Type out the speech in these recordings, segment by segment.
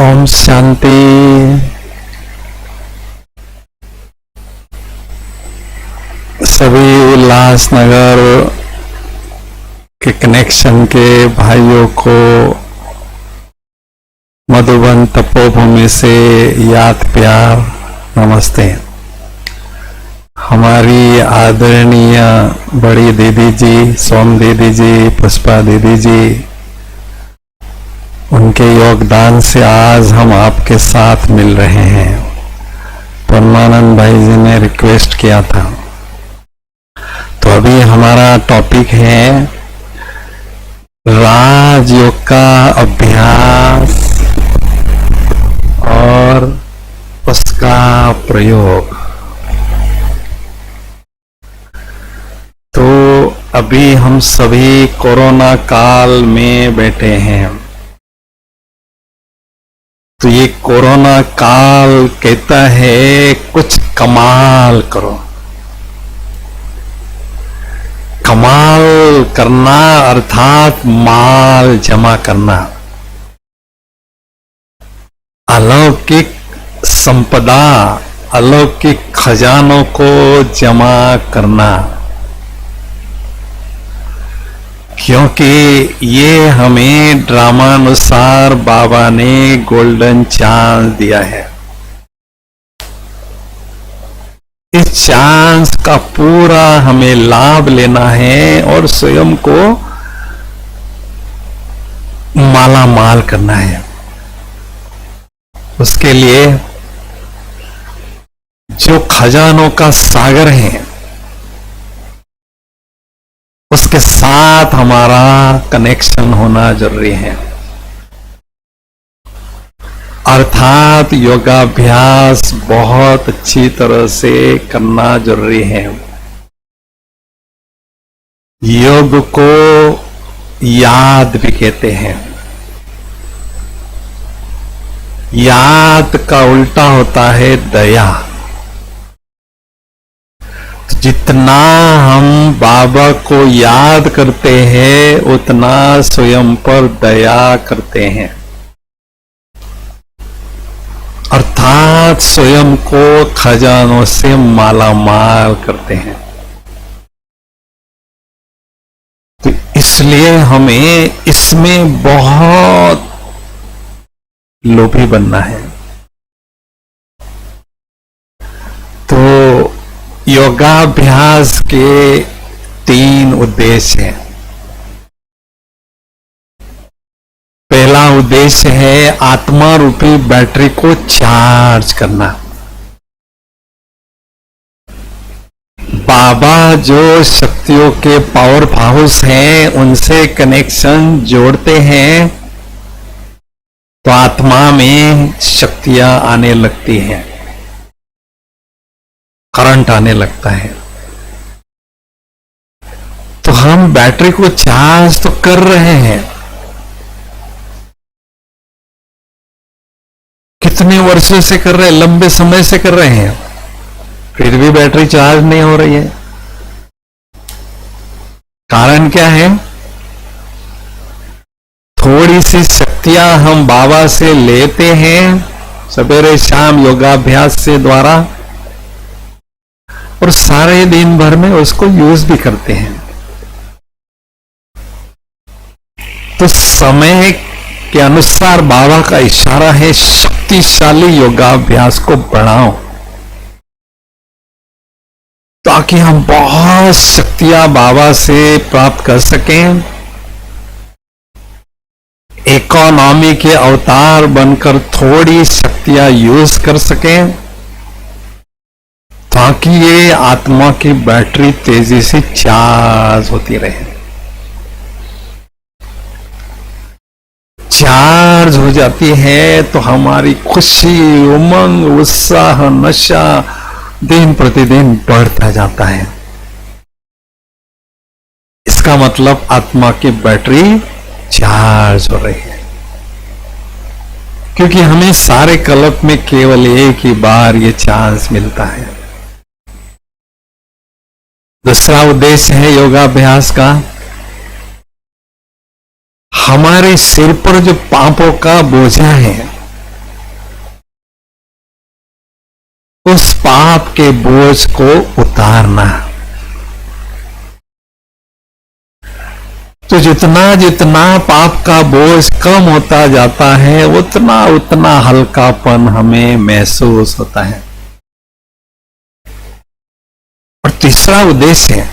ओम शांति। सभी उल्लासनगर के कनेक्शन के भाइयों को मधुबन तपोभूमि से याद प्यार नमस्ते। हमारी आदरणीय बड़ी दीदी जी, सोम दीदी जी, पुष्पा दीदी जी, उनके योगदान से आज हम आपके साथ मिल रहे हैं। परमानंद भाई जी ने रिक्वेस्ट किया था, तो अभी हमारा टॉपिक है राजयोग का अभ्यास और उसका प्रयोग। तो अभी हम सभी कोरोना काल में बैठे हैं। तो ये कोरोना काल कहता है कुछ कमाल करो। कमाल करना अर्थात माल जमा करना, अलौकिक संपदा, अलौकिक खजानों को जमा करना, क्योंकि ये हमें ड्रामानुसार बाबा ने गोल्डन चांस दिया है। इस चांस का पूरा हमें लाभ लेना है और स्वयं को माला माल करना है। उसके लिए जो खजानों का सागर है उसके साथ हमारा कनेक्शन होना जरूरी है, अर्थात योगाभ्यास बहुत अच्छी तरह से करना जरूरी है। योग को याद भी कहते हैं। याद का उल्टा होता है दया। जितना हम बाबा को याद करते हैं उतना स्वयं पर दया करते हैं, अर्थात स्वयं को खजानों से माला माल करते हैं। तो इसलिए हमें इसमें बहुत लोभी बनना है। तो योगाभ्यास के 3 उद्देश्य हैं। पहला उद्देश्य है आत्मा रूपी बैटरी को चार्ज करना। बाबा जो शक्तियों के पावर हाउस हैं उनसे कनेक्शन जोड़ते हैं तो आत्मा में शक्तियां आने लगती हैं, करंट आने लगता है। तो हम बैटरी को चार्ज तो कर रहे हैं, कितने वर्षों से कर रहे हैं, लंबे समय से कर रहे हैं, फिर भी बैटरी चार्ज नहीं हो रही है। कारण क्या है? थोड़ी सी शक्तियां हम बाबा से लेते हैं सवेरे शाम योगाभ्यास से द्वारा, और सारे दिन भर में उसको यूज भी करते हैं। तो समय के अनुसार बाबा का इशारा है शक्तिशाली योगाभ्यास को बढ़ाओ, ताकि हम बहुत शक्तियां बाबा से प्राप्त कर सकें, इकोनॉमी के अवतार बनकर थोड़ी शक्तियां यूज कर सकें, ताकि ये आत्मा की बैटरी तेजी से चार्ज होती रहे। चार्ज हो जाती है तो हमारी खुशी, उमंग, उत्साह, नशा दिन प्रतिदिन बढ़ता जाता है। इसका मतलब आत्मा की बैटरी चार्ज हो रही है, क्योंकि हमें सारे कल्प में केवल एक ही बार ये चांस मिलता है। दूसरा उद्देश्य है योगाभ्यास का, हमारे सिर पर जो पापों का बोझा है उस पाप के बोझ को उतारना। तो जितना जितना पाप का बोझ कम होता जाता है, उतना उतना हल्कापन हमें महसूस होता है। और तीसरा उद्देश्य है,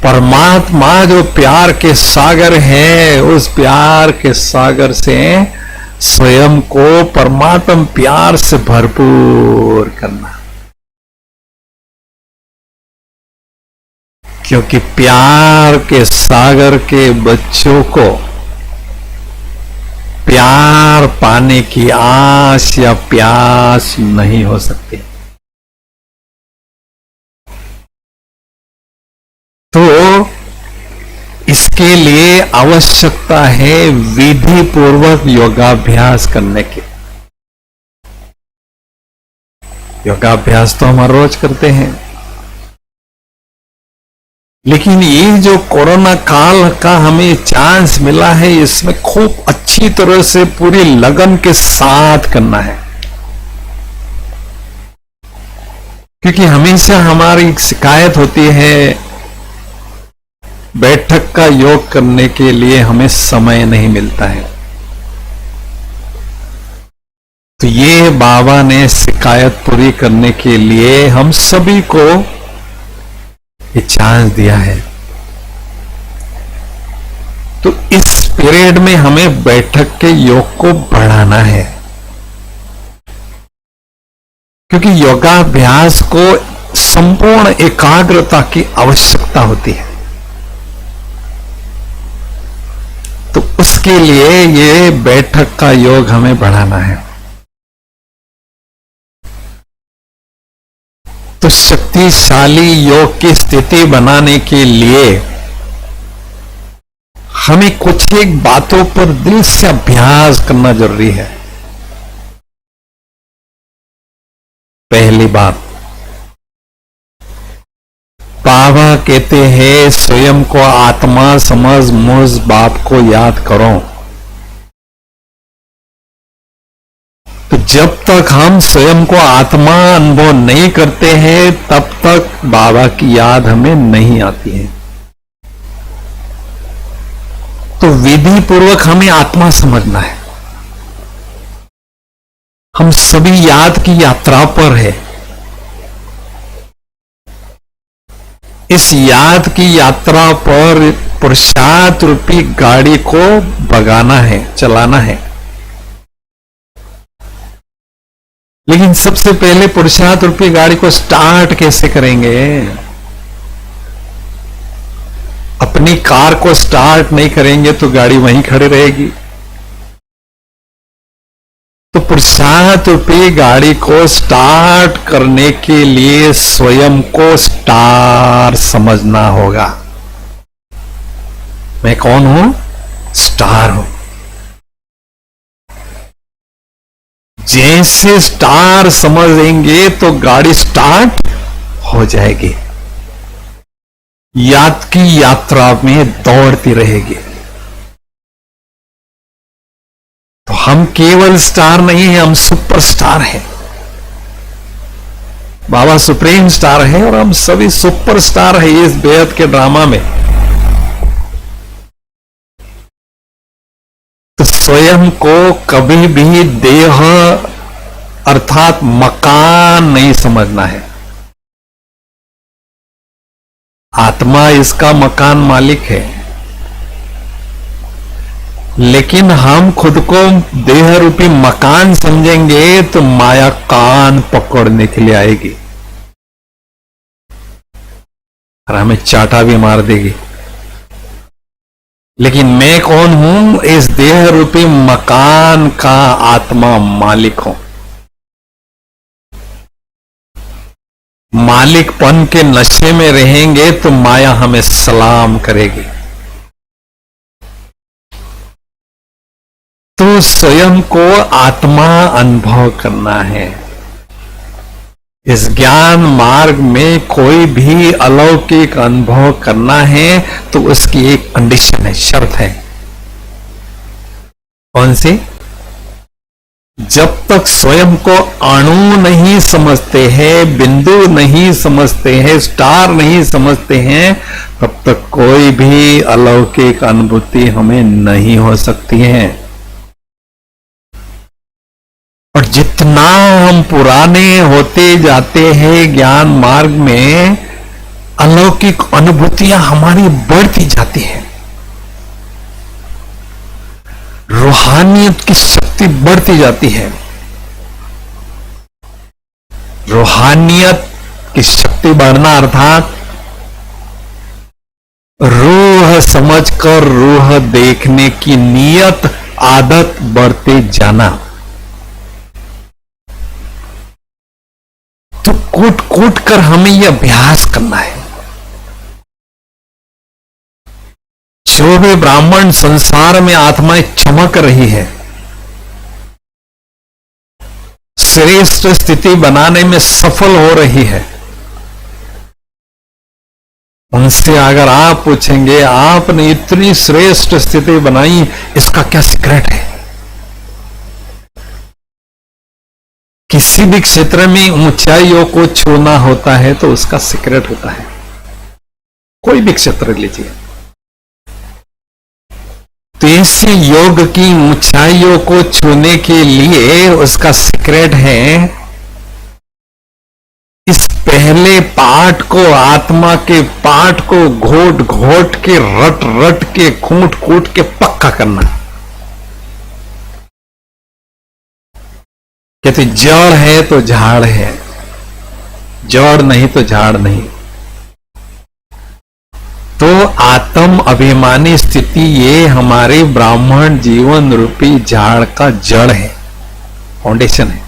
परमात्मा जो प्यार के सागर है, उस प्यार के सागर से स्वयं को परमात्मा प्यार से भरपूर करना। क्योंकि प्यार के सागर के बच्चों को प्यार पाने की आस या प्यास नहीं हो सकती। तो इसके लिए आवश्यकता है विधि पूर्वक योगाभ्यास करने की। योगाभ्यास तो हम हर रोज करते हैं, लेकिन ये जो कोरोना काल का हमें चांस मिला है, इसमें खूब अच्छी तरह से पूरी लगन के साथ करना है। क्योंकि हमेशा हमारी शिकायत होती है, बैठक का योग करने के लिए हमें समय नहीं मिलता है। तो ये बाबा ने शिकायत पूरी करने के लिए हम सभी को ये चांस दिया है। तो इस पीरियड में हमें बैठक के योग को बढ़ाना है, क्योंकि योगाभ्यास को संपूर्ण एकाग्रता की आवश्यकता होती है। तो उसके लिए ये बैठक का योग हमें बढ़ाना है। तो शक्तिशाली योग की स्थिति बनाने के लिए हमें कुछ एक बातों पर दिल से अभ्यास करना जरूरी है। पहली बात, बाबा कहते हैं स्वयं को आत्मा समझ मुझ बाप को याद करो। तो जब तक हम स्वयं को आत्मा अनुभव नहीं करते हैं, तब तक बाबा की याद हमें नहीं आती है। तो विधि पूर्वक हमें आत्मा समझना है। हम सभी याद की यात्रा पर है। इस याद की यात्रा पर पुरुषार्थ रूपी गाड़ी को भगाना है, चलाना है। लेकिन सबसे पहले पुरुषार्थ रूपी गाड़ी को स्टार्ट कैसे करेंगे? अपनी कार को स्टार्ट नहीं करेंगे तो गाड़ी वहीं खड़ी रहेगी। तो पुरुषार्थ रूपी गाड़ी को स्टार्ट करने के लिए स्वयं को स्टार समझना होगा। मैं कौन हूं? स्टार हूं। जैसे स्टार समझेंगे तो गाड़ी स्टार्ट हो जाएगी, याद की यात्रा में दौड़ती रहेगी। तो हम केवल स्टार नहीं है, हम सुपर स्टार हैं। बाबा सुप्रीम स्टार है और हम सभी सुपर स्टार है इस बेहद के ड्रामा में। तो स्वयं को कभी भी देह अर्थात मकान नहीं समझना है। आत्मा इसका मकान मालिक है, लेकिन हम खुद को देह रूपी मकान समझेंगे तो माया कान पकड़ने के लिए आएगी और हमें चाटा भी मार देगी। लेकिन मैं कौन हूं? इस देह रूपी मकान का आत्मा मालिक हूं। मालिकपन के नशे में रहेंगे तो माया हमें सलाम करेगी। तो स्वयं को आत्मा अनुभव करना है। इस ज्ञान मार्ग में कोई भी अलौकिक अनुभव करना है तो उसकी एक कंडीशन है, शर्त है। कौन सी? जब तक स्वयं को अणु नहीं समझते हैं, बिंदु नहीं समझते हैं, स्टार नहीं समझते हैं, तब तक कोई भी अलौकिक अनुभूति हमें नहीं हो सकती है। और जितना हम पुराने होते जाते हैं ज्ञान मार्ग में, अलौकिक अनुभूतियां हमारी बढ़ती जाती हैं, रूहानियत की शक्ति बढ़ती जाती है। रूहानियत की शक्ति बढ़ना अर्थात रूह समझकर रूह देखने की नियत आदत बढ़ते जाना। तो कूट कूट कर हमें यह अभ्यास करना है। जो भी ब्राह्मण संसार में आत्माएं चमक रही है, श्रेष्ठ स्थिति बनाने में सफल हो रही है, उनसे अगर आप पूछेंगे आपने इतनी श्रेष्ठ स्थिति बनाई, इसका क्या सीक्रेट है? किसी भी क्षेत्र में ऊंचाइयों को छूना होता है तो उसका सीक्रेट होता है। कोई भी क्षेत्र लीजिए, तो इस योग की ऊंचाइयों को छूने के लिए उसका सीक्रेट है इस पहले पाठ को, आत्मा के पाठ को घोट घोट के, रट रट के, खूंट खूंट के पक्का करना। कहते जड़ है तो झाड़ है, जड़ नहीं तो झाड़ नहीं। तो आत्म अभिमानी स्थिति ये हमारे ब्राह्मण जीवन रूपी झाड़ का जड़ है, फाउंडेशन है।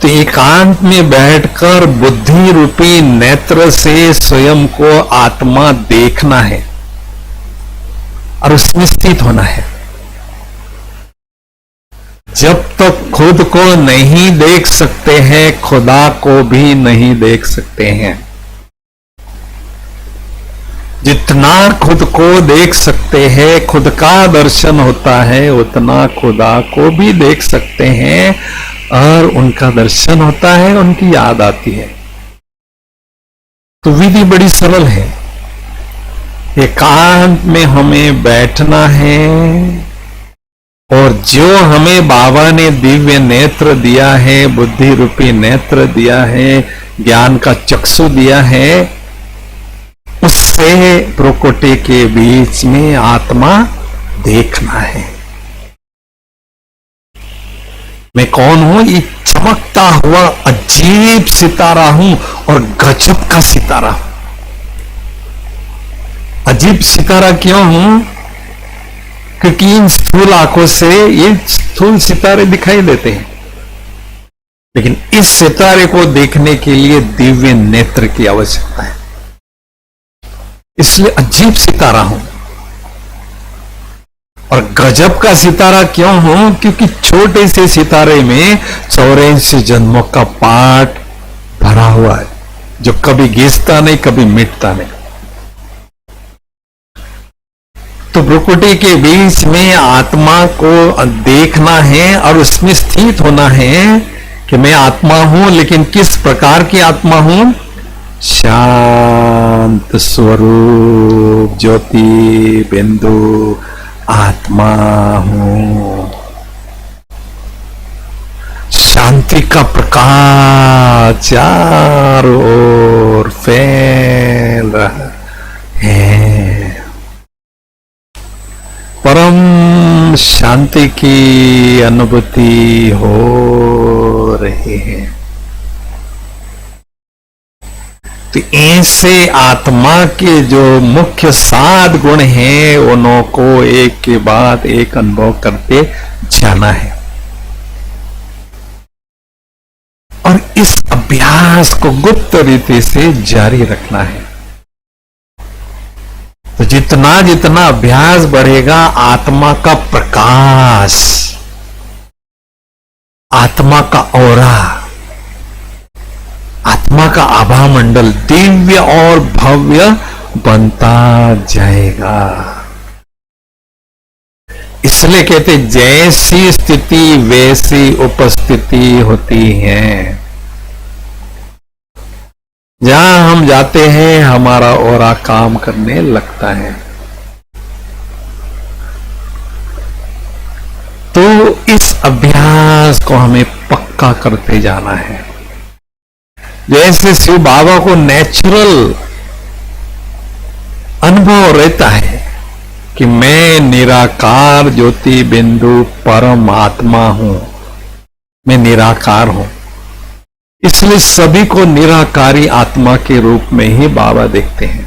तो एकांत में बैठकर बुद्धि रूपी नेत्र से स्वयं को आत्मा देखना है और उसमें स्थित होना है। जब तक खुद को नहीं देख सकते हैं, खुदा को भी नहीं देख सकते हैं। जितना खुद को देख सकते हैं, खुद का दर्शन होता है, उतना खुदा को भी देख सकते हैं और उनका दर्शन होता है, उनकी याद आती है। तो विधि बड़ी सरल है। एकांत में हमें बैठना है और जो हमें बाबा ने दिव्य नेत्र दिया है, बुद्धि रूपी नेत्र दिया है, ज्ञान का चक्षु दिया है, उससे प्रकृति के बीच में आत्मा देखना है। मैं कौन हूं? ये चमकता हुआ अजीब सितारा हूं और गजब का सितारा हूं। अजीब सितारा क्यों हूं? क्योंकि इन स्थूल आंखों से ये स्थूल सितारे दिखाई देते हैं, लेकिन इस सितारे को देखने के लिए दिव्य नेत्र की आवश्यकता है। इसलिए अजीब सितारा हूं और गजब का सितारा क्यों हूं? क्योंकि छोटे से सितारे में 84 जन्मों का पाठ भरा हुआ है, जो कभी घिसता नहीं, कभी मिटता नहीं। तो प्रकृति के बीच में आत्मा को देखना है और उसमें स्थित होना है कि मैं आत्मा हूं, लेकिन किस प्रकार की आत्मा हूं? शांत स्वरूप ज्योति बिंदु आत्मा हूं। शांति का प्रकाश चारों ओर फैल रहा है। परम शांति की अनुभूति हो रही है। तो ऐसे आत्मा के जो मुख्य 7 गुण हैं, उन्हों को एक के बाद एक अनुभव करते जाना है और इस अभ्यास को गुप्त रीति से जारी रखना है। तो जितना जितना अभ्यास बढ़ेगा, आत्मा का प्रकाश, आत्मा का औरा, आत्मा का आभा मंडल दिव्य और भव्य बनता जाएगा। इसलिए कहते जैसी स्थिति वैसी उपस्थिति होती है। जहां हम जाते हैं हमारा ऑरा काम करने लगता है। तो इस अभ्यास को हमें पक्का करते जाना है। जैसे शिव बाबा को नेचुरल अनुभव रहता है कि मैं निराकार ज्योति बिंदु परमात्मा हूं, मैं निराकार हूं, इसलिए सभी को निराकारी आत्मा के रूप में ही बाबा देखते हैं।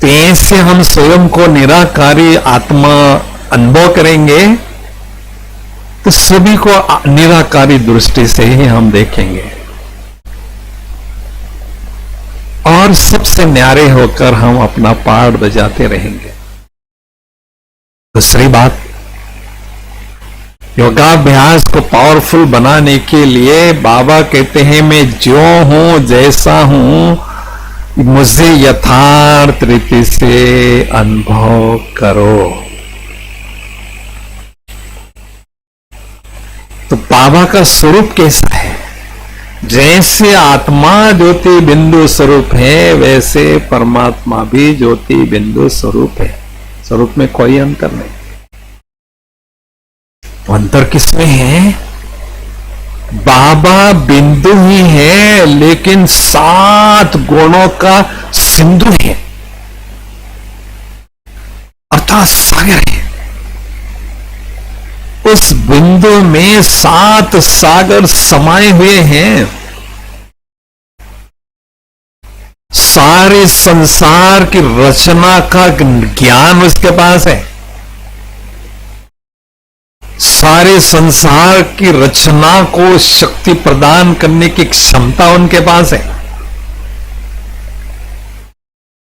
तो ऐसे हम स्वयं को निराकारी आत्मा अनुभव करेंगे तो सभी को निराकारी दृष्टि से ही हम देखेंगे और सबसे न्यारे होकर हम अपना पाठ बजाते रहेंगे। दूसरी बात, योगाभ्यास को पावरफुल बनाने के लिए बाबा कहते हैं मैं जो हूं जैसा हूं मुझे यथार्थ रीति से अनुभव करो। तो बाबा का स्वरूप कैसा है? जैसे आत्मा ज्योति बिंदु स्वरूप है वैसे परमात्मा भी ज्योति बिंदु स्वरूप है। स्वरूप में कोई अंतर नहीं। अंतर किसमें है? बाबा बिंदु ही है लेकिन 7 गुणों का सिंधु है अर्थात सागर है। उस बिंदु में 7 सागर समाये हुए हैं। सारे संसार की रचना का ज्ञान उसके पास है। सारे संसार की रचना को शक्ति प्रदान करने की क्षमता उनके पास है।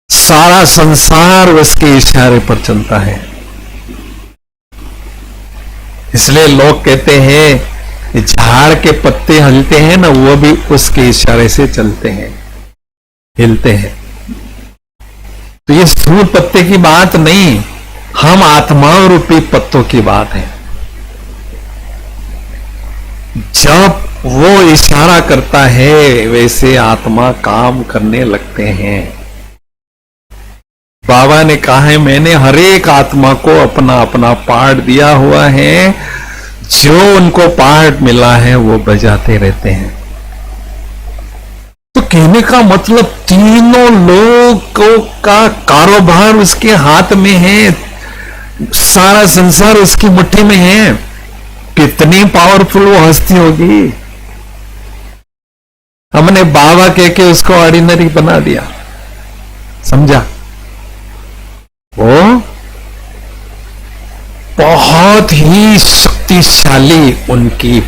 सारा संसार उसके इशारे पर चलता है। इसलिए लोग कहते हैं झाड़ के पत्ते हिलते हैं ना, वो भी उसके इशारे से चलते हैं, हिलते हैं। तो ये स्थूल पत्ते की बात नहीं, हम आत्मा रूपी पत्तों की बात है। जब वो इशारा करता है वैसे आत्मा काम करने लगते हैं। बाबा ने कहा है मैंने हर एक आत्मा को अपना अपना पार्ट दिया हुआ है, जो उनको पार्ट मिला है वो बजाते रहते हैं। तो कहने का मतलब तीनों लोगों का कारोबार उसके हाथ में है, सारा संसार उसकी मुट्ठी में है। कितनी पावरफुल वो हस्ती होगी। हमने बाबा कह के उसको ऑर्डिनरी बना दिया, समझा? वो बहुत ही शक्तिशाली उनकी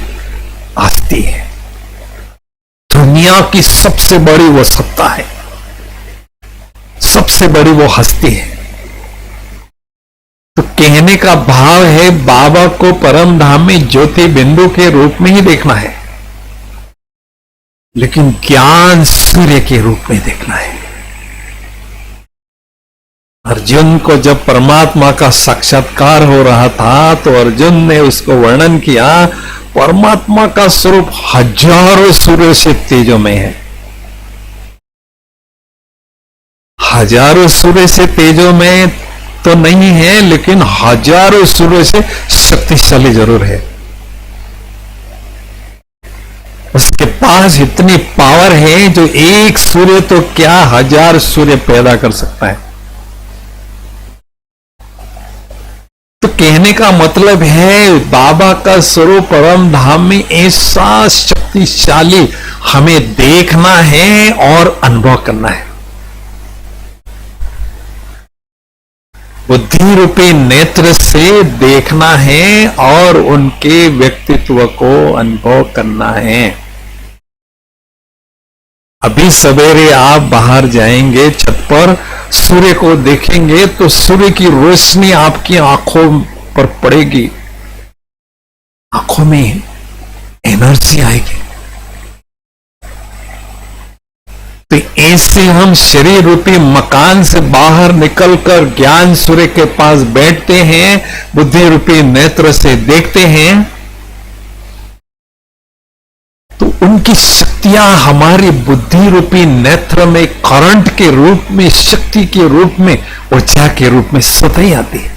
हस्ती है। दुनिया की सबसे बड़ी वो सत्ता है, सबसे बड़ी वो हस्ती है। तो कहने का भाव है बाबा को परम धाम में ज्योति बिंदु के रूप में ही देखना है, लेकिन ज्ञान सूर्य के रूप में देखना है। अर्जुन को जब परमात्मा का साक्षात्कार हो रहा था तो अर्जुन ने उसको वर्णन किया, परमात्मा का स्वरूप हजारों सूर्य से तेजों में है। हजारों सूर्य से तेजों में तो नहीं है, लेकिन हजारों सूर्य से शक्तिशाली जरूर है। उसके पास इतनी पावर है जो एक सूर्य तो क्या 1000 सूर्य पैदा कर सकता है। तो कहने का मतलब है बाबा का स्वरूप परम धाम में ऐसा शक्तिशाली हमें देखना है और अनुभव करना है। बुद्धि रूपी नेत्र से देखना है और उनके व्यक्तित्व को अनुभव करना है। अभी सवेरे आप बाहर जाएंगे, छत पर सूर्य को देखेंगे तो सूर्य की रोशनी आपकी आंखों पर पड़ेगी, आंखों में एनर्जी आएगी। तो ऐसे हम शरीर रूपी मकान से बाहर निकलकर ज्ञान सूर्य के पास बैठते हैं, बुद्धि रूपी नेत्र से देखते हैं, तो उनकी शक्तियां हमारी बुद्धि रूपी नेत्र में करंट के रूप में, शक्ति के रूप में, ऊर्जा के रूप में स्वतः ही आती है।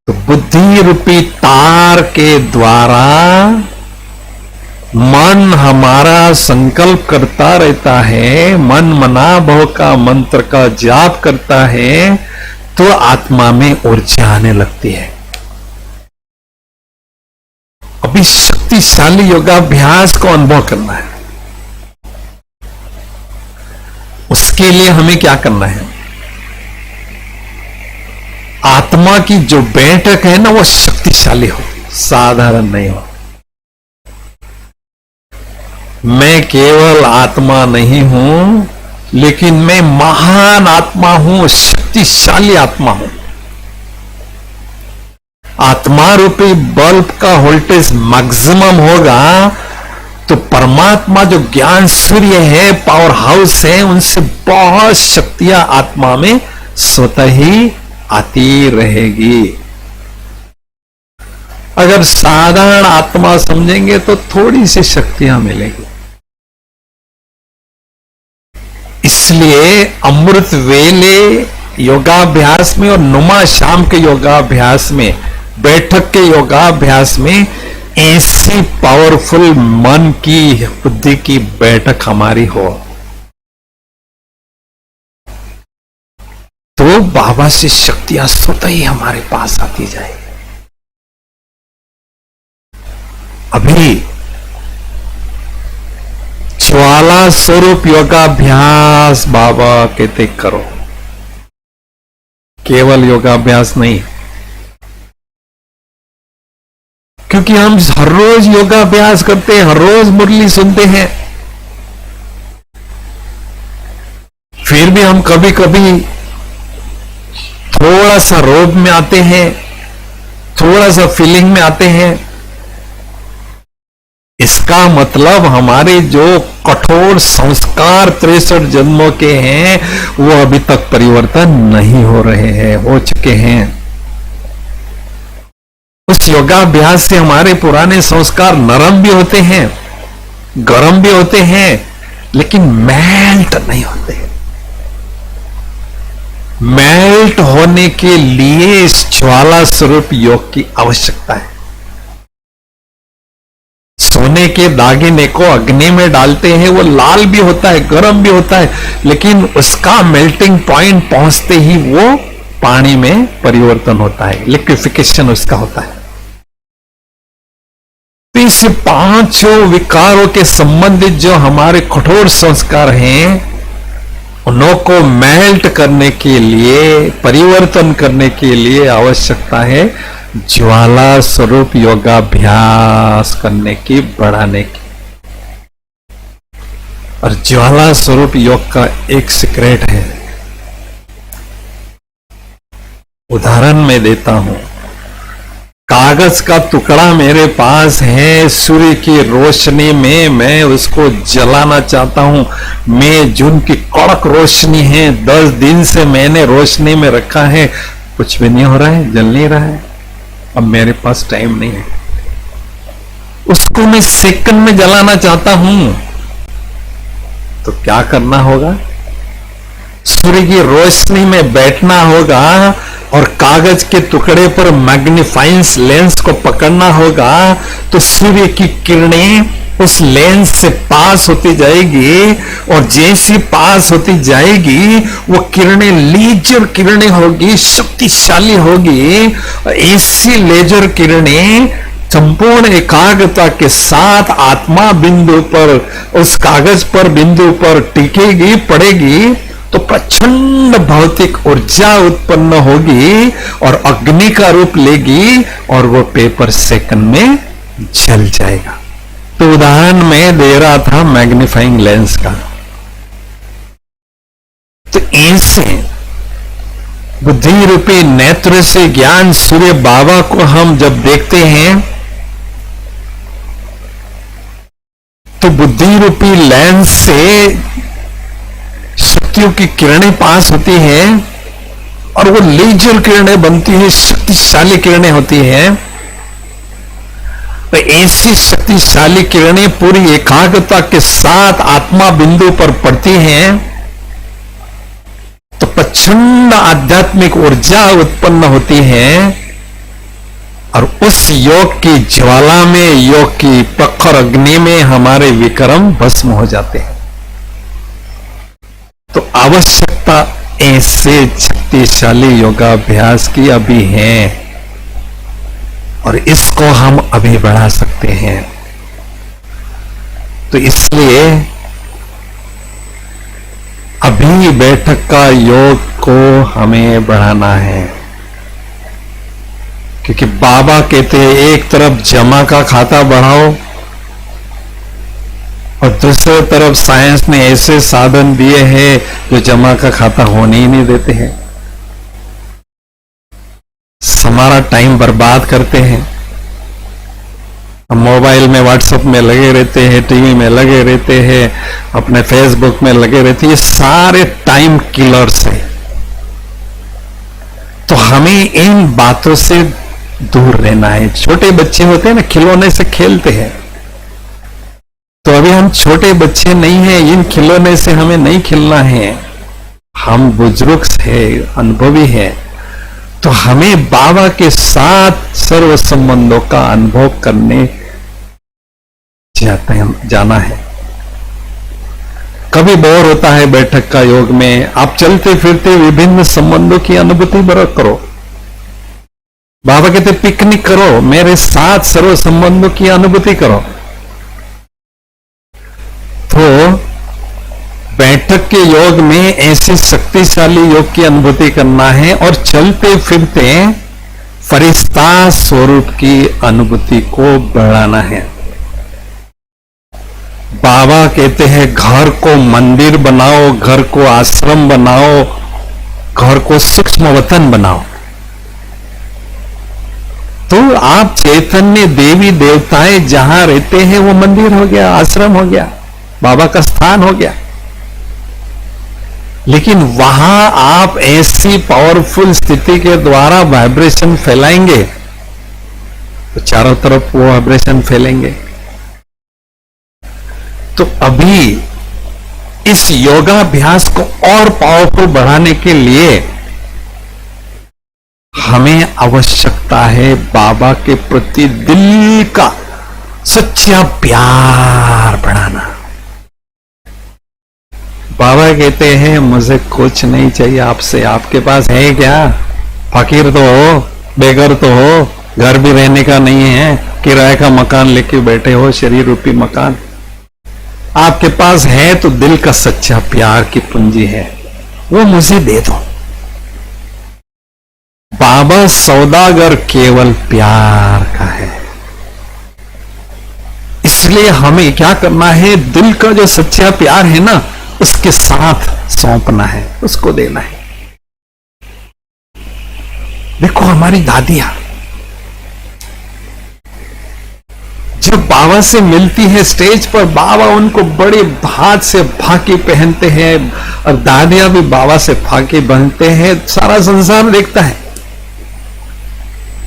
तो बुद्धि रूपी तार के द्वारा मन हमारा संकल्प करता रहता है, मन मना भव का मंत्र का जाप करता है, तो आत्मा में ऊर्जा आने लगती है। अभी शक्तिशाली योगाभ्यास को अनुभव करना है। उसके लिए हमें क्या करना है? आत्मा की जो बैठक है ना, वो शक्तिशाली हो, साधारण नहीं हो। मैं केवल आत्मा नहीं हूं, लेकिन मैं महान आत्मा हूं, शक्तिशाली आत्मा हूं। आत्मा रूपी बल्ब का वोल्टेज मैक्सिमम होगा तो परमात्मा जो ज्ञान सूर्य है, पावर हाउस है, उनसे बहुत शक्तियां आत्मा में स्वतः ही आती रहेगी। अगर साधारण आत्मा समझेंगे तो थोड़ी सी शक्तियां मिलेगी। इसलिए अमृत वेले योगाभ्यास में और नुमा शाम के योगाभ्यास में, बैठक के योगाभ्यास में ऐसी पावरफुल मन की, बुद्धि की बैठक हमारी हो, तो बाबा से शक्तियां स्वतः ही हमारे पास आती जाएगी। अभी ज्वाला स्वरूप योगाभ्यास बाबा कहते करो, केवल योगाभ्यास नहीं, क्योंकि हम हर रोज योगाभ्यास करते हैं, हर रोज मुरली सुनते हैं, फिर भी हम कभी कभी थोड़ा सा रोब में आते हैं, थोड़ा सा फीलिंग में आते हैं। इसका मतलब हमारे जो कठोर संस्कार 63 जन्मों के हैं, वो अभी तक परिवर्तन नहीं हो रहे हैं, हो चुके हैं। उस योगाभ्यास से हमारे पुराने संस्कार नरम भी होते हैं, गर्म भी होते हैं, लेकिन मेल्ट नहीं होते। मेल्ट होने के लिए इस ज्वाला स्वरूप योग की आवश्यकता है। सोने के दागिने को अग्नि में डालते हैं, वो लाल भी होता है, गर्म भी होता है, लेकिन उसका मेल्टिंग पॉइंट पहुंचते ही वो पानी में परिवर्तन होता है, लिक्विफिकेशन उसका होता है। तो इस पांचों विकारों के संबंधित जो हमारे कठोर संस्कार हैं, उनको मेल्ट करने के लिए, परिवर्तन करने के लिए आवश्यकता है ज्वाला स्वरूप योगाभ्यास करने की, बढ़ाने की। और ज्वाला स्वरूप योग का एक सीक्रेट है, उदाहरण मैं देता हूं। कागज का टुकड़ा मेरे पास है, सूर्य की रोशनी में मैं उसको जलाना चाहता हूं। मई जून की कड़क रोशनी है, 10 दिन से मैंने रोशनी में रखा है, कुछ भी नहीं हो रहा है, जल नहीं रहा है। अब मेरे पास टाइम नहीं है, उसको मैं सेकंड में जलाना चाहता हूं, तो क्या करना होगा? सूर्य की रोशनी में बैठना होगा और कागज के टुकड़े पर मैग्नीफाइंग लेंस को पकड़ना होगा, तो सूर्य की किरणें उस लेंस से पास होती जाएगी, और जैसी पास होती जाएगी वो किरणें लेजर किरणें होगी, शक्तिशाली होगी। ऐसी लेजर किरणें संपूर्ण एकाग्रता के साथ आत्मा बिंदु पर, उस कागज पर बिंदु पर टिकेगी, पड़ेगी, तो प्रचंड भौतिक ऊर्जा उत्पन्न होगी और अग्नि का रूप लेगी, और वो पेपर सेकंड में जल जाएगा। तो उदाहरण मैं दे रहा था मैग्नीफाइंग लेंस का। तो ऐसे बुद्धि रूपी नेत्र से ज्ञान सूर्य बाबा को हम जब देखते हैं, तो बुद्धि रूपी लेंस से शक्तियों की किरणें पास होती हैं और वो लेजर किरणें बनती हैं, शक्तिशाली किरणें होती हैं। तो ऐसी शक्तिशाली किरणें पूरी एकाग्रता के साथ आत्मा बिंदु पर पड़ती हैं तो प्रचंड आध्यात्मिक ऊर्जा उत्पन्न होती है और उस योग की ज्वाला में, योग की प्रखर अग्नि में हमारे विक्रम भस्म हो जाते हैं। तो आवश्यकता ऐसे शक्तिशाली योगाभ्यास की अभी है और इसको हम अभी बढ़ा सकते हैं। तो इसलिए अभी बैठक का योग को हमें बढ़ाना है, क्योंकि बाबा कहते हैं एक तरफ जमा का खाता बढ़ाओ और दूसरी तरफ साइंस ने ऐसे साधन दिए हैं जो जमा का खाता होने ही नहीं देते हैं। हमारा टाइम बर्बाद करते हैं, हम मोबाइल में, व्हाट्सएप में लगे रहते हैं, टीवी में लगे रहते हैं, अपने फेसबुक में लगे रहते हैं। ये सारे टाइम किलर्स हैं। तो हमें इन बातों से दूर रहना है। छोटे बच्चे होते हैं ना, खिलौने से खेलते हैं, तो अभी हम छोटे बच्चे नहीं हैं, इन खिलौने से हमें नहीं खेलना है। हम बुजुर्ग हैं, अनुभवी हैं, तो हमें बाबा के साथ सर्व संबंधों का अनुभव करने जाना है। कभी बोर होता है बैठक का योग में, आप चलते फिरते विभिन्न संबंधों की अनुभूति करो। बाबा कहते पिकनिक करो, मेरे साथ सर्व संबंधों की अनुभूति करो। तो बैठक के योग में ऐसी शक्तिशाली योग की अनुभूति करना है और चलते फिरते फरिश्ता स्वरूप की अनुभूति को बढ़ाना है। बाबा कहते हैं घर को मंदिर बनाओ, घर को आश्रम बनाओ, घर को सूक्ष्म वतन बनाओ। तो आप चैतन्य देवी देवताएं जहां रहते हैं वो मंदिर हो गया, आश्रम हो गया, बाबा का स्थान हो गया। लेकिन वहां आप ऐसी पावरफुल स्थिति के द्वारा वाइब्रेशन फैलाएंगे तो चारों तरफ वो वाइब्रेशन फैलेंगे। तो अभी इस योगाभ्यास को और पावरफुल बढ़ाने के लिए हमें आवश्यकता है बाबा के प्रति दिल का सच्चा प्यार बढ़ाना। बाबा कहते हैं मुझे कुछ नहीं चाहिए आपसे, आपके पास है क्या? फकीर तो हो, बेघर तो हो, घर भी रहने का नहीं है, किराए का मकान लेके बैठे हो, शरीर रूपी मकान। आपके पास है तो दिल का सच्चा प्यार की पूंजी है, वो मुझे दे दो। बाबा सौदागर केवल प्यार का है। इसलिए हमें क्या करना है, दिल का जो सच्चा प्यार है ना उसके साथ सौंपना है, उसको देना है। देखो हमारी दादियां जब बाबा से मिलती है स्टेज पर, बाबा उनको बड़े भाग से फाके पहनते हैं और दादियां भी बाबा से फाके पहनते हैं। सारा संसार देखता है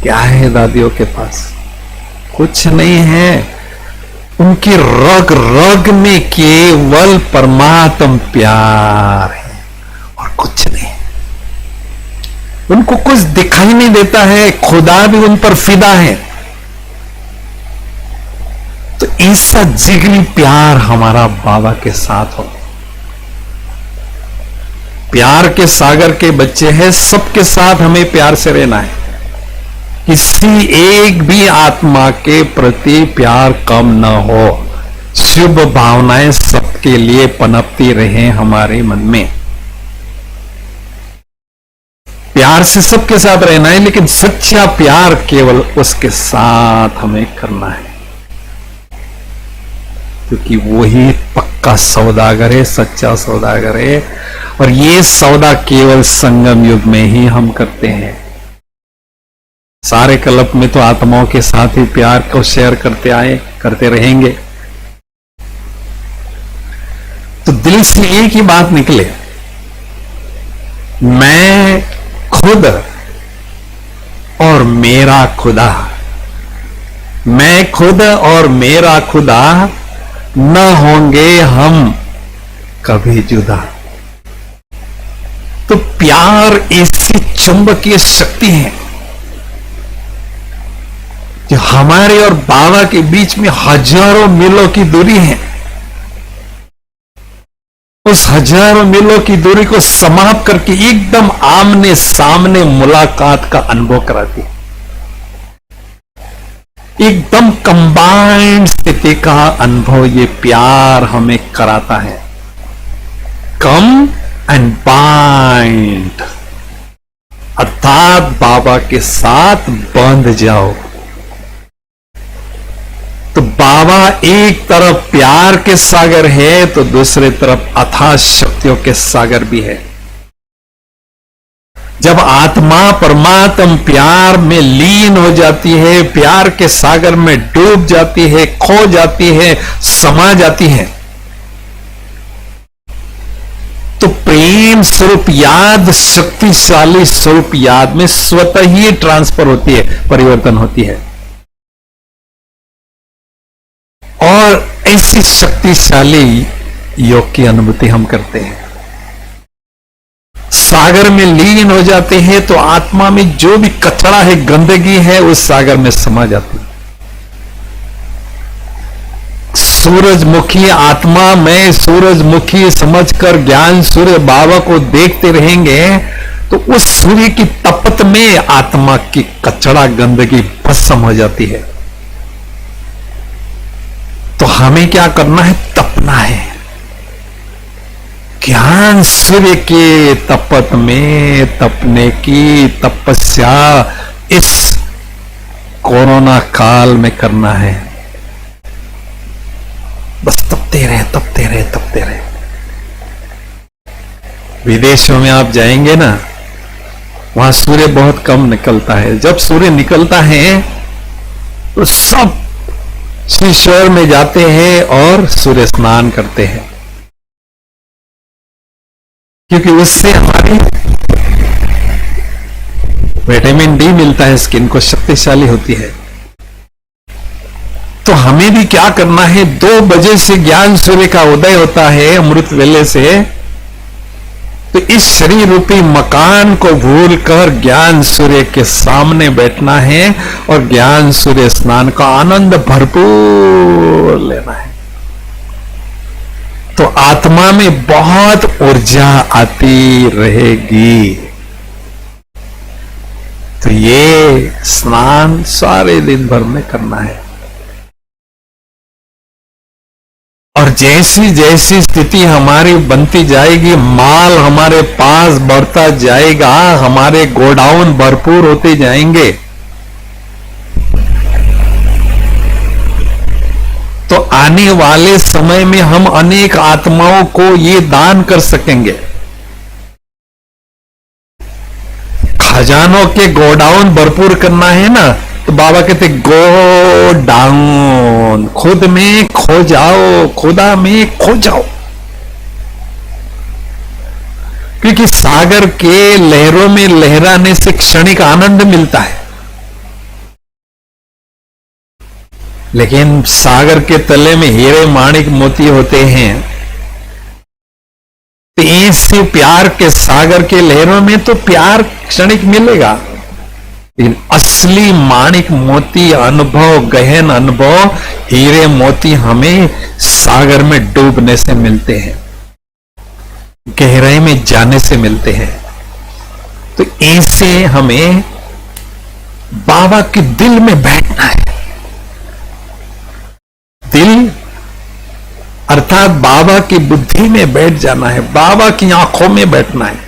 क्या है दादियों के पास, कुछ नहीं है। उनकी रग रग में केवल परमात्म प्यार है और कुछ नहीं। उनको कुछ दिखाई नहीं देता है, खुदा भी उन पर फिदा है। तो ऐसा जिगरी प्यार हमारा बाबा के साथ हो। प्यार के सागर के बच्चे हैं, सबके साथ हमें प्यार से रहना है। किसी एक भी आत्मा के प्रति प्यार कम न हो। शुभ भावनाएं सबके लिए पनपती रहे हमारे मन में। प्यार से सबके साथ रहना है, लेकिन सच्चा प्यार केवल उसके साथ हमें करना है, क्योंकि वही पक्का सौदागर है, सच्चा सौदागर है। और ये सौदा केवल संगम युग में ही हम करते हैं। सारे कल्प में तो आत्माओं के साथ ही प्यार को शेयर करते आए, करते रहेंगे। तो दिल से एक ही बात निकले, मैं खुद और मेरा खुदा, मैं खुद और मेरा खुदा न होंगे हम कभी जुदा। तो प्यार ऐसी चुंबकीय शक्ति है जो हमारे और बाबा के बीच में हजारों मीलों की दूरी है। उस हजारों मीलों की दूरी को समाप्त करके एकदम आमने सामने मुलाकात का अनुभव कराती है। एकदम कंबाइंड स्थिति का अनुभव ये प्यार हमें कराता है। कम एंड बाइंड, अर्थात बाबा के साथ बंध जाओ। तो बाबा एक तरफ प्यार के सागर है तो दूसरी तरफ अथाह शक्तियों के सागर भी है। जब आत्मा परमात्मा प्यार में लीन हो जाती है, प्यार के सागर में डूब जाती है, खो जाती है, समा जाती है, तो प्रेम स्वरूप याद, शक्तिशाली स्वरूप याद में स्वतः ही ट्रांसफर होती है, परिवर्तन होती है। और ऐसी शक्तिशाली योग की अनुभूति हम करते हैं। सागर में लीन हो जाते हैं तो आत्मा में जो भी कचरा है, गंदगी है, उस सागर में समा जाती है। सूरजमुखी आत्मा में सूरजमुखी समझकर ज्ञान सूर्य बाबा को देखते रहेंगे तो उस सूर्य की तपत में आत्मा की कचरा गंदगी भस्म हो जाती है। तो हमें क्या करना है? तपना है। ज्ञान सूर्य के तपत में तपने की तपस्या इस कोरोना काल में करना है। बस तपते रहे, तपते रहे, तपते रहे। विदेशों में आप जाएंगे ना, वहां सूर्य बहुत कम निकलता है। जब सूर्य निकलता है तो सब श्रीश्वर में जाते हैं और सूर्य स्नान करते हैं, क्योंकि उससे हमारी विटामिन डी मिलता है, स्किन को शक्तिशाली होती है। तो हमें भी क्या करना है? 2 बजे से ज्ञान सूर्य का उदय होता है, अमृत वेले से। तो इस शरीर रूपी मकान को भूलकर ज्ञान सूर्य के सामने बैठना है और ज्ञान सूर्य स्नान का आनंद भरपूर लेना है। तो आत्मा में बहुत ऊर्जा आती रहेगी। तो ये स्नान सारे दिन भर में करना है। और जैसी जैसी स्थिति हमारी बनती जाएगी, माल हमारे पास बढ़ता जाएगा, हमारे गोडाउन भरपूर होते जाएंगे, तो आने वाले समय में हम अनेक आत्माओं को ये दान कर सकेंगे। खजानों के गोडाउन भरपूर करना है ना, तो बाबा कहते गो डाउन, खुद में खो जाओ, खुदा में खो जाओ। क्योंकि सागर के लहरों में लहराने से क्षणिक आनंद मिलता है, लेकिन सागर के तले में हीरे माणिक मोती होते हैं। तो ऐसे प्यार के सागर के लहरों में तो प्यार क्षणिक मिलेगा, लेकिन असली माणिक मोती अनुभव, गहन अनुभव, हीरे मोती हमें सागर में डूबने से मिलते हैं, गहराई में जाने से मिलते हैं। तो ऐसे हमें बाबा के दिल में बैठना है। दिल अर्थात बाबा की बुद्धि में बैठ जाना है, बाबा की आंखों में बैठना है।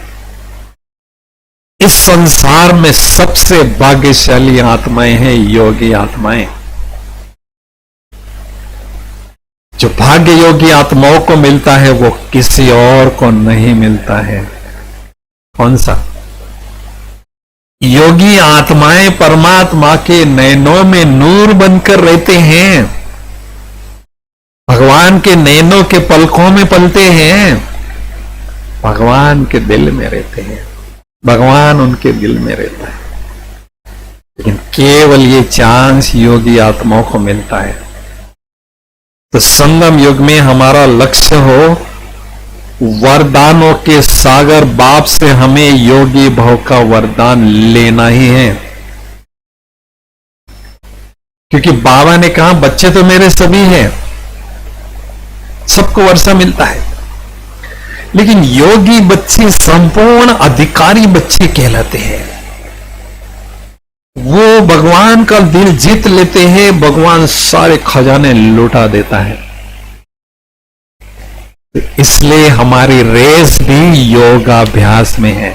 इस संसार में सबसे भाग्यशाली आत्माएं हैं योगी आत्माएं। जो भाग्य योगी आत्माओं को मिलता है वो किसी और को नहीं मिलता है। कौन सा? योगी आत्माएं परमात्मा के नयनों में नूर बनकर रहते हैं। भगवान के नैनों के पलकों में पलते हैं, भगवान के दिल में रहते हैं, भगवान उनके दिल में रहता है। लेकिन केवल ये चांस योगी आत्माओं को मिलता है। तो संगम युग में हमारा लक्ष्य हो वरदानों के सागर बाप से हमें योगी भाव का वरदान लेना ही है। क्योंकि बाबा ने कहा बच्चे तो मेरे सभी हैं, सबको वर्षा मिलता है, लेकिन योगी बच्चे संपूर्ण अधिकारी बच्चे कहलाते हैं। वो भगवान का दिल जीत लेते हैं, भगवान सारे खजाने लुटा देता है। तो इसलिए हमारी रेस भी योगाभ्यास में है।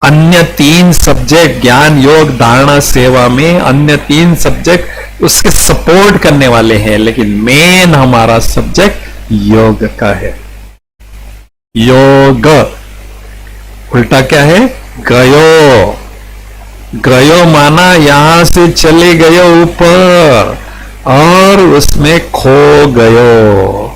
अन्य 3 सब्जेक्ट ज्ञान योग धारणा सेवा में अन्य 3 सब्जेक्ट उसके सपोर्ट करने वाले हैं, लेकिन मेन हमारा सब्जेक्ट योग का है। योग उल्टा क्या है? गयो। गयो माना यहां से चले गयो ऊपर और उसमें खो गयो।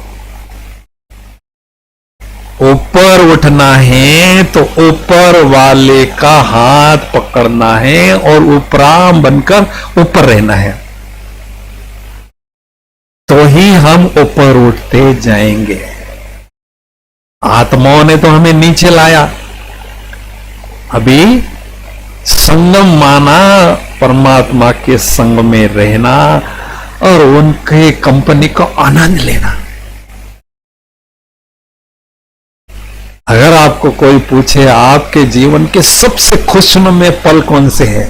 ऊपर उठना है तो ऊपर वाले का हाथ पकड़ना है और उपराम बनकर ऊपर रहना है, तो ही हम ऊपर उठते जाएंगे। आत्माओं ने तो हमें नीचे लाया। अभी संगम माना परमात्मा के संग में रहना और उनके कंपनी का आनंद लेना। अगर आपको कोई पूछे आपके जीवन के सबसे खुशनुमा पल कौन से हैं,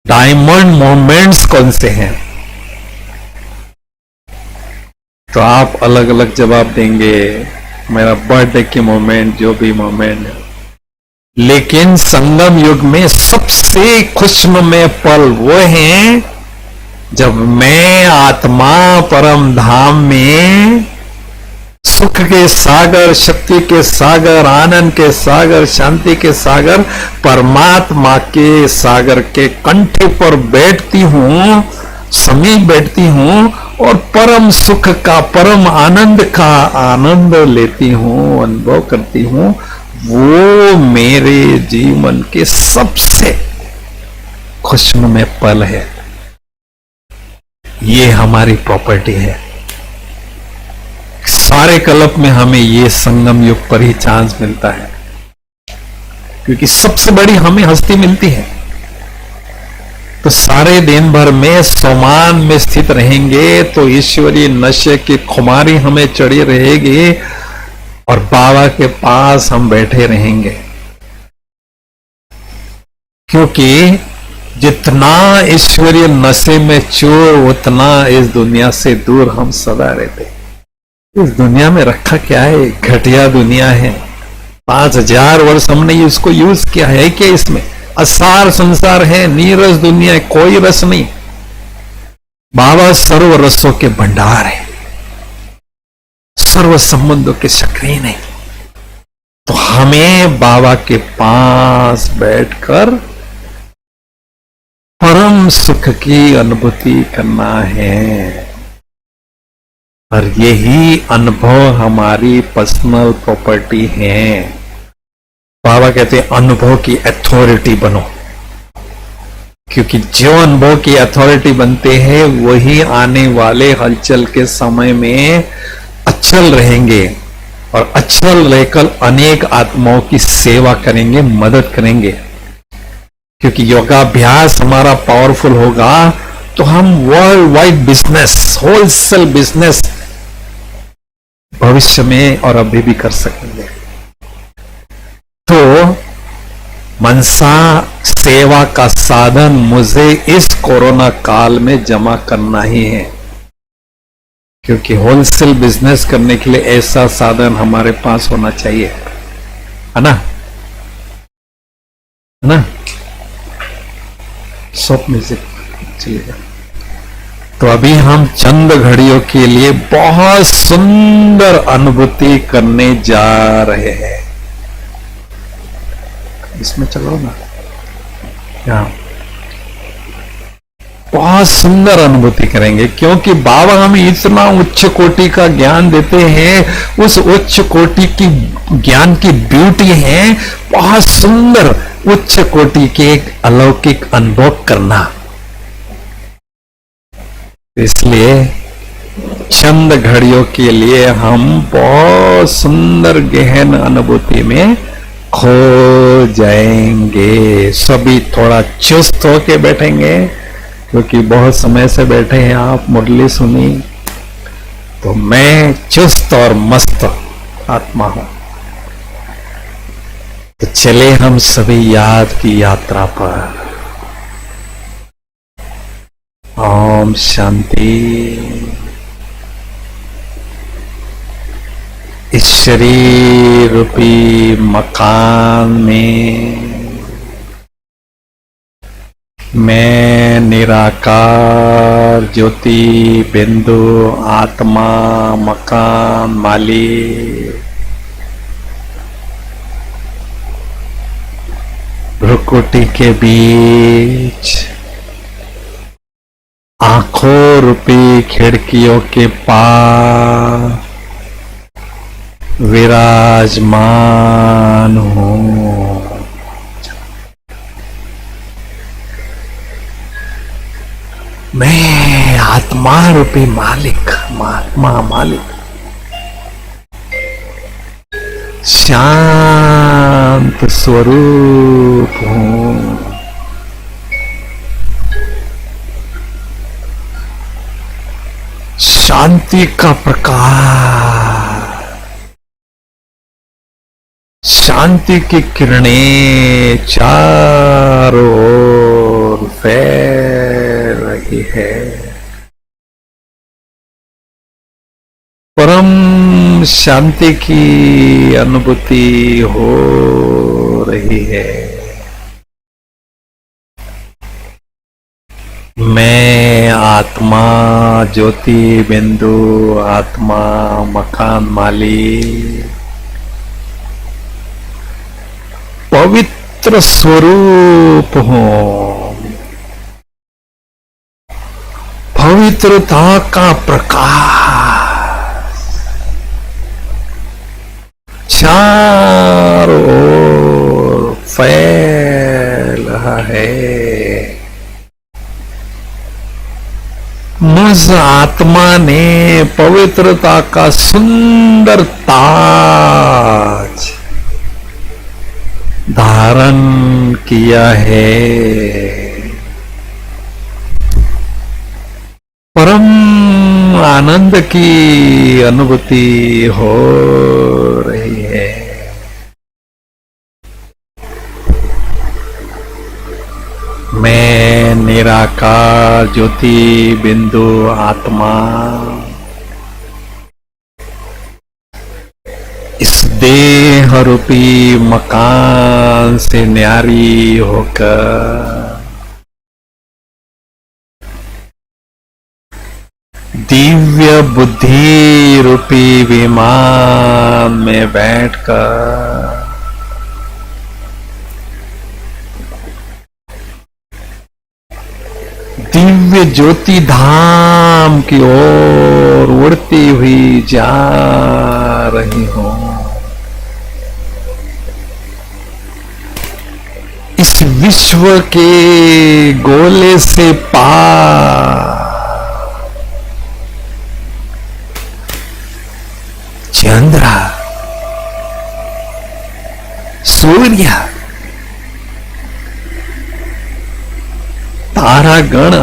डायमंड मोमेंट्स कौन से हैं, तो आप अलग अलग जवाब देंगे। मेरा बर्थडे के मोमेंट, जो भी मोमेंट है। लेकिन संगम युग में सबसे खुशनुमा पल वो हैं जब मैं आत्मा परम धाम में सुख के सागर, शक्ति के सागर, आनंद के सागर, शांति के सागर, परमात्मा के सागर के कंठे पर बैठती हूं, समीप बैठती हूं और परम सुख का, परम आनंद का आनंद लेती हूं, अनुभव करती हूं। वो मेरे जीवन के सबसे खुशनुमा पल है। ये हमारी प्रॉपर्टी है। सारे कल्प में हमें ये संगम युग पर ही चांस मिलता है, क्योंकि सबसे बड़ी हमें हस्ती मिलती है। तो सारे दिन भर में सोमान में स्थित रहेंगे तो ईश्वरीय नशे की खुमारी हमें चढ़ी रहेगी और बाबा के पास हम बैठे रहेंगे। क्योंकि जितना ईश्वरीय नशे में चूर, उतना इस दुनिया से दूर हम सदा रहते। इस दुनिया में रखा क्या है? घटिया दुनिया है। 5000 वर्ष हमने इसको यूज किया है कि इसमें असार संसार है, नीरस दुनिया है, कोई रस नहीं। बाबा सर्व रसों के भंडार है, सर्व संबंधों के शक्रीन है। तो हमें बाबा के पास बैठकर परम सुख की अनुभूति करना है, और यही अनुभव हमारी पर्सनल प्रॉपर्टी है। बाबा कहते हैं अनुभव की अथॉरिटी बनो, क्योंकि जो अनुभव की अथॉरिटी बनते हैं वही आने वाले हलचल के समय में अचल रहेंगे और अचल रहकर अनेक आत्माओं की सेवा करेंगे, मदद करेंगे। क्योंकि योगाभ्यास हमारा पावरफुल होगा तो हम world wide business, wholesale business भविष्य में और अभी भी कर सकेंगे। तो मनसा सेवा का साधन मुझे इस कोरोना काल में जमा करना ही है, क्योंकि होलसेल बिजनेस करने के लिए ऐसा साधन हमारे पास होना चाहिए, है ना? है ना? सॉफ्ट म्यूजिक चलिएगा। तो अभी हम चंद घड़ियों के लिए बहुत सुंदर अनुभूति करने जा रहे हैं। इसमें चलो ना, यहाँ बहुत सुंदर अनुभूति करेंगे, क्योंकि बाबा हमें इतना उच्च कोटि का ज्ञान देते हैं। उस उच्च कोटि की ज्ञान की ब्यूटी है बहुत सुंदर, उच्च कोटि के एक अलौकिक अनुभव करना। इसलिए चंद घड़ियों के लिए हम बहुत सुंदर गहन अनुभूति में खो जाएंगे। सभी थोड़ा चुस्त होके बैठेंगे, क्योंकि बहुत समय से बैठे हैं आप, मुरली सुनी, तो मैं चुस्त और मस्त आत्मा हूं। तो चले हम सभी याद की यात्रा पर। ओम शांति। इस शरीर रूपी मकान में मैं निराकार ज्योति बिंदु आत्मा मकान मालिक भ्रुकुटी के बीच आंखों रूपी खिड़कियों के पार विराजमान हूं। मैं आत्मा रूपी मालिक, आत्मा मालिक शांत स्वरूप हूं। शांति का प्रकाश, शांति की किरणें चारों ओर फैल रही है। परम शांति की अनुभूति हो रही है। मैं आत्मा ज्योति बिंदु आत्मा मकान मालिक पवित्र स्वरूप हूं। पवित्रता का प्रकाश चारों ओर फैल रहा है। मुझ आत्मा ने पवित्रता का सुंदर ताज धारण किया है। परम आनंद की अनुभूति हो रही है। मैं निराकार ज्योति बिंदु आत्मा इस देह रूपी मकान से न्यारी होकर दिव्य बुद्धि रूपी विमान में बैठकर दिव्य ज्योति धाम की ओर उड़ती हुई जा रही हूं। इस विश्व के गोले से पार चंद्र सूर्य तारागण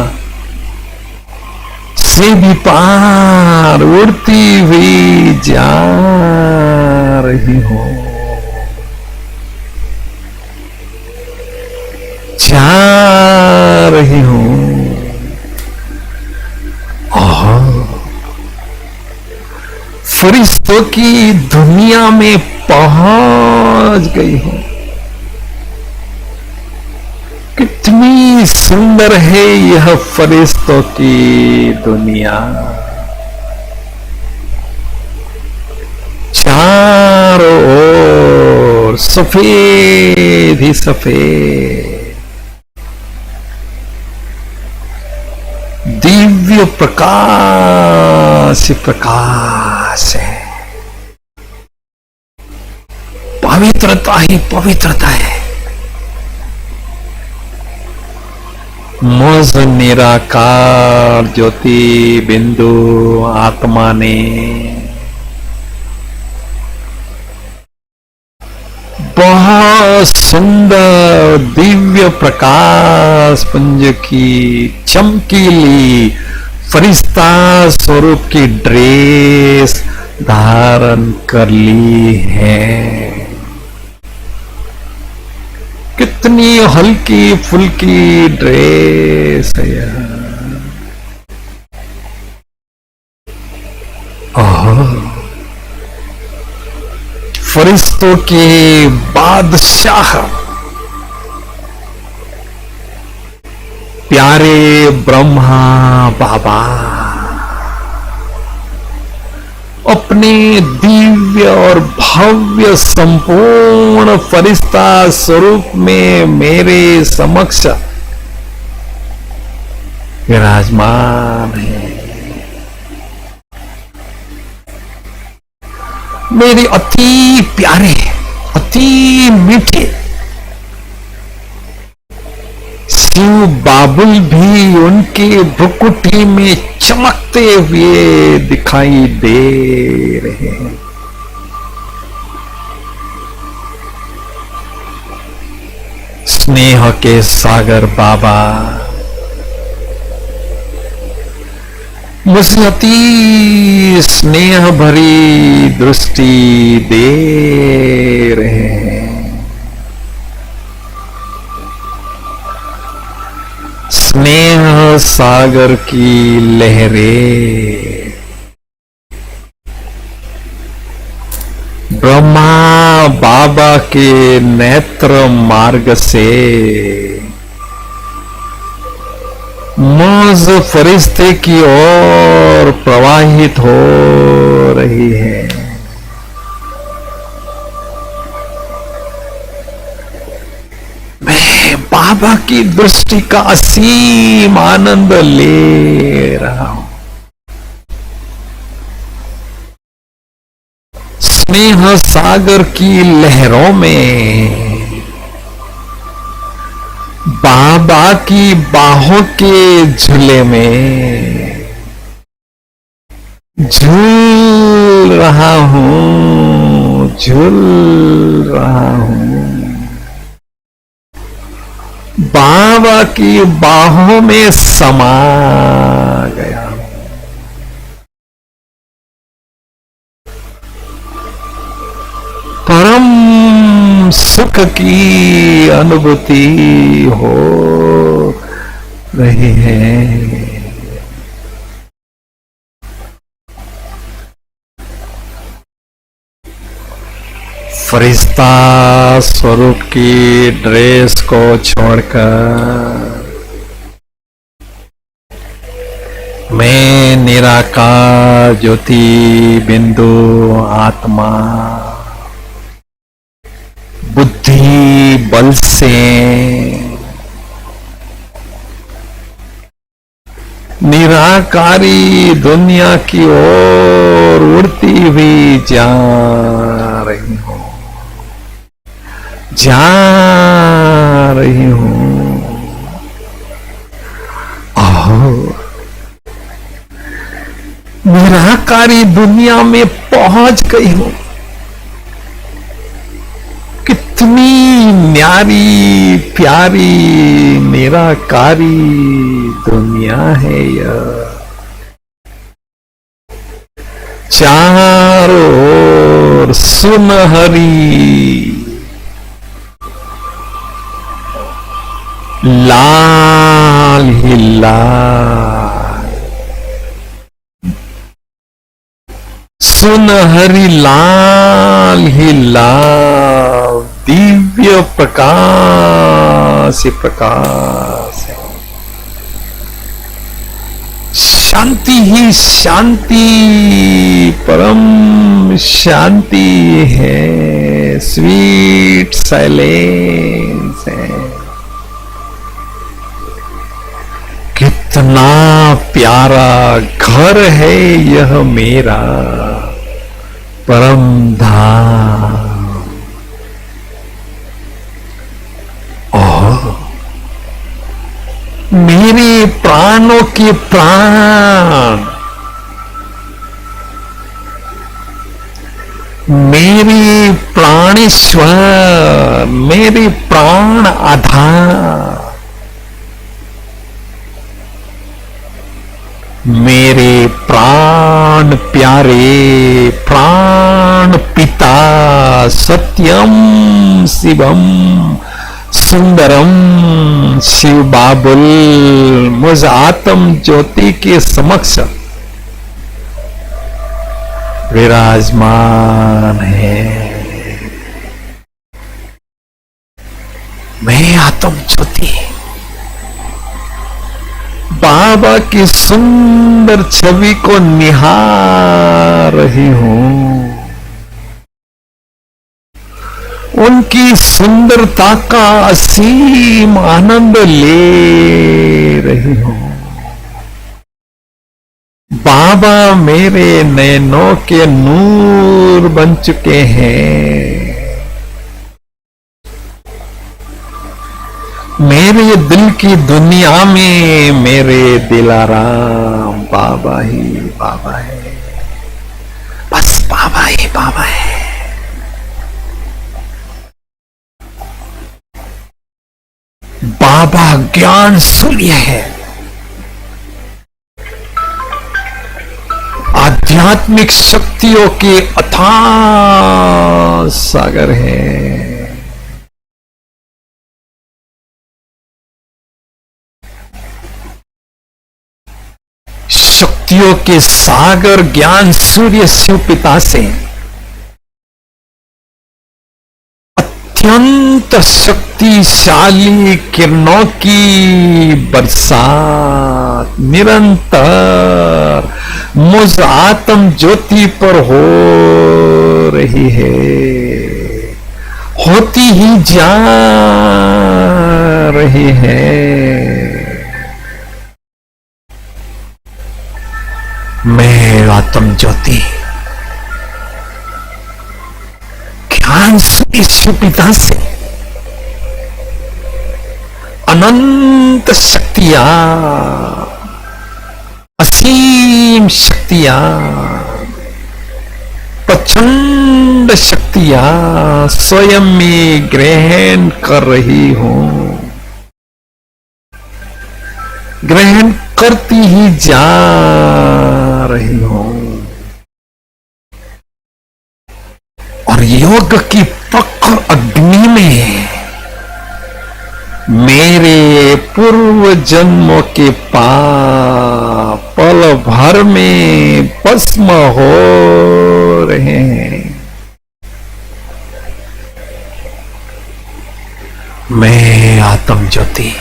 से भी पार उड़ती हुई जा रही हूं। जा रही हूं और फरिश्तों की दुनिया में पहुंच गई हूं। कितनी सुंदर है यह फरिश्तों की दुनिया। चारों ओर सफेद ही सफेद, दिव्य प्रकाश प्रकाश है। पवित्रता ही पवित्रता है। मुझ निराकार ज्योति बिंदु आत्मा ने बहुत सुंदर दिव्य प्रकाश पुंज की चमकीली फरिश्ता स्वरूप की ड्रेस धारण कर ली है। कितनी हल्की फुल्की ड्रेस है यार। फरिश्तों के बादशाह प्यारे ब्रह्मा बाबा अपने दिव्य और भव्य संपूर्ण फरिश्ता स्वरूप में मेरे समक्ष विराजमान है। मेरे अति प्यारे अति मीठे शिव बाबुल भी उनके भ्रुकुटी में चमकते हुए दिखाई दे रहे हैं। स्नेह के सागर बाबा मुझे अति स्नेह भरी दृष्टि दे रहे हैं। स्नेह सागर की लहरें ब्रह्मा बाबा के नेत्र मार्ग से मुझ फरिश्ते की ओर प्रवाहित हो रही है। मैं बाबा की दृष्टि का असीम आनंद ले रहा हूं। स्नेह सागर की लहरों में बाबा की बाहों के झूले में झूल रहा हूं, झूल रहा हूं। बाबा की बाहों में समा गया। परम सुख की अनुभूति हो रही है। फरिश्ता स्वरूप की ड्रेस को छोड़कर मैं निराकार ज्योति बिंदु आत्मा बुद्धि बल से निराकारी दुनिया की ओर उड़ती हुई जा रही हूं, जा रही हूं। निराकारी दुनिया में पहुंच गई हूं। कितनी न्यारी प्यारी निराकारी दुनिया है यह। चारों ओर सुनहरी लाल ही लाल, सुनहरी लाल ही लाल दिव्य प्रकाश ही प्रकाश है। शांति ही शांति, परम शांति है, स्वीट साइलेंस है। कितना प्यारा घर है यह मेरा परम धाम। और मेरे प्राणों के प्राण, मेरी प्राणेश्वर, मेरे प्राण आधार, मेरे प्राण प्यारे, प्राण पिता, सत्यम शिवम सुंदरम शिव बाबुल मुझ आत्म ज्योति के समक्ष विराजमान है। मैं आत्म ज्योति बाबा की सुंदर छवि को निहार रही हूं, उनकी सुंदरता का असीम आनंद ले रही हूं। बाबा मेरे नैनों के नूर बन चुके हैं, मेरे दिल की दुनिया में मेरे दिलाराम बाबा ही बाबा है, बस बाबा ही बाबा है। बाबा ज्ञान सूर्य है, आध्यात्मिक शक्तियों के अथाह सागर है। शक्तियों के सागर ज्ञान सूर्य शिव पिता से अत्यंत शक्तिशाली किरणों की बरसात निरंतर मुझ आत्म ज्योति पर हो रही है, होती ही जा रही है। मैं आत्म ज्योति ज्ञान सूर्य शिव पिता से अनंत शक्तियां, असीम शक्तियां, प्रचंड शक्तियां स्वयं में ग्रहण कर रही हूं, ग्रहण करती ही जा रही हूं। और योग की प्रखर अग्नि में मेरे पूर्व जन्मों के पाप पल भर में भस्म हो रहे हैं। मैं आत्म ज्योति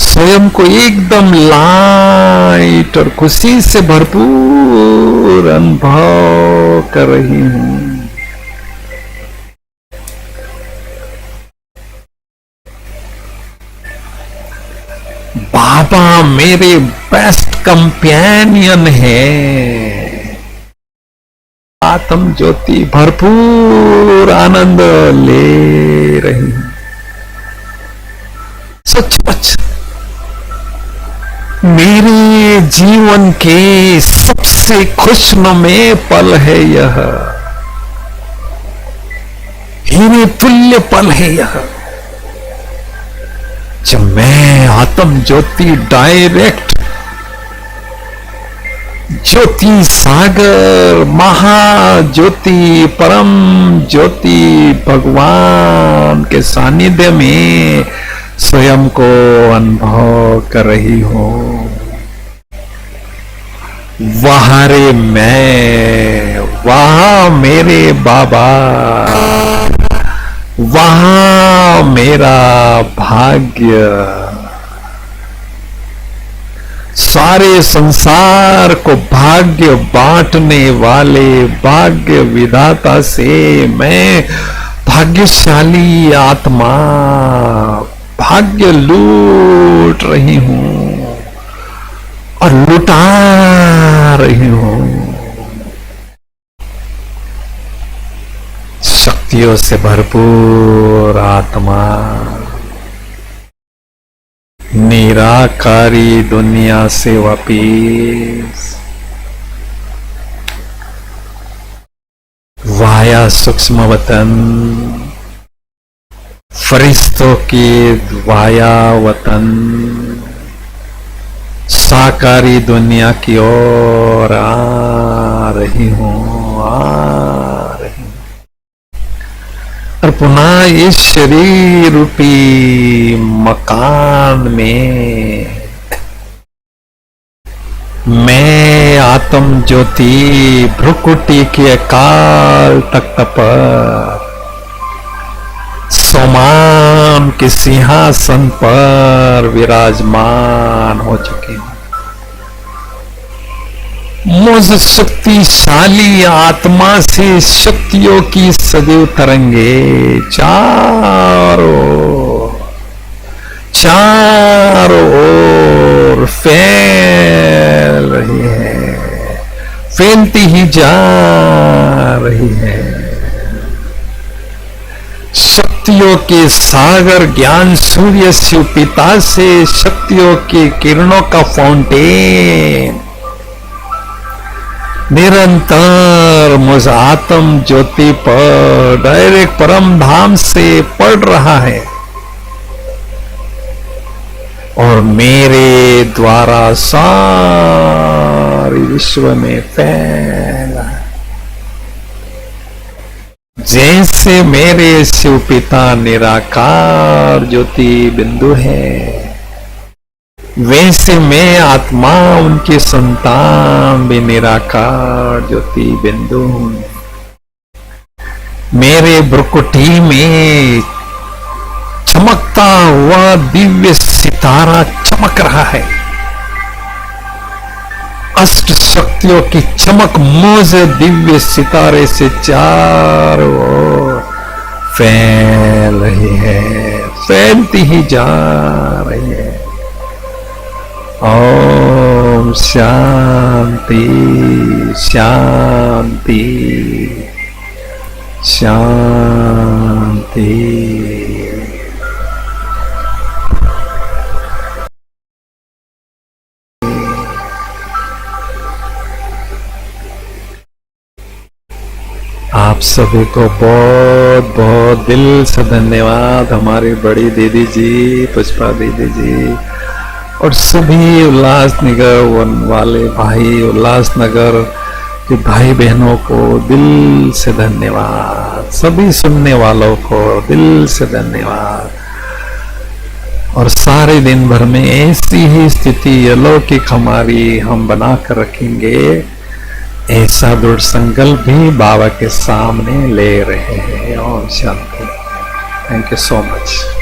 स्वयं को एकदम लाइट और खुशी से भरपूर अनुभव कर रही हूं। बाबा मेरे बेस्ट कंपेनियन है, आत्म ज्योति भरपूर आनंद ले रही हूं। सचमुच मेरे जीवन के सबसे खुशनुमे पल है यह, हीरे तुल्य पल है यह, जब मैं आत्म ज्योति डायरेक्ट ज्योति सागर महाज्योति परम ज्योति भगवान के सानिध्य में स्वयं को अनुभव कर रही हूं। वहां रे मैं, वहां मेरे बाबा, वहां मेरा भाग्य, सारे संसार को भाग्य बांटने वाले भाग्य विधाता से मैं भाग्यशाली आत्मा, भाग्य लूट रही हूं और लुटा रही हूं। शक्तियों से भरपूर आत्मा निराकारी दुनिया से वापिस वाया सूक्ष्म वतन, फरिश्तों की वाया वतन, साकारी दुनिया की ओर आ रही हूं, आ रही हूं। और पुनः इस शरीर रूपी मकान में मैं आत्म ज्योति भ्रुकुटी के अकाल तख्त पर सोमान के सिंहासन पर विराजमान हो चुके हूं। मुझ शक्तिशाली आत्मा से शक्तियों की सदैव तरंगे चारों ओर फैल रही है, फैलती ही जा रही है। शक्तियों के सागर ज्ञान सूर्य शिव पिता से शक्तियों की किरणों का फाउंटेन निरंतर मुझ आत्म ज्योति पर डायरेक्ट परम धाम से पड़ रहा है और मेरे द्वारा सारे विश्व में फैला है। जैसे मेरे शिव पिता निराकार ज्योति बिंदु है, वैसे मैं आत्मा उनकी संतान भी निराकार ज्योति बिंदु हूं। मेरे भ्रुकुटी में चमकता हुआ दिव्य सितारा चमक रहा है। अष्ट शक्तियों की चमक मुझ दिव्य सितारे से चारों ओर फैल रही है, फैलती ही जा रही है। ओम शांति शांति शांति। आप सभी को बहुत बहुत दिल से धन्यवाद। हमारी बड़ी दीदी जी, पुष्पा दीदी जी और सभी उल्लासनगर वाले भाई, उल्लासनगर के भाई बहनों को दिल से धन्यवाद। सभी सुनने वालों को दिल से धन्यवाद। और सारे दिन भर में ऐसी ही स्थिति अलौकिक हमारी हम बनाकर रखेंगे, ऐसा दृढ़ संकल्प भी बाबा के सामने ले रहे हैं। Om Shanti. Thank you so much.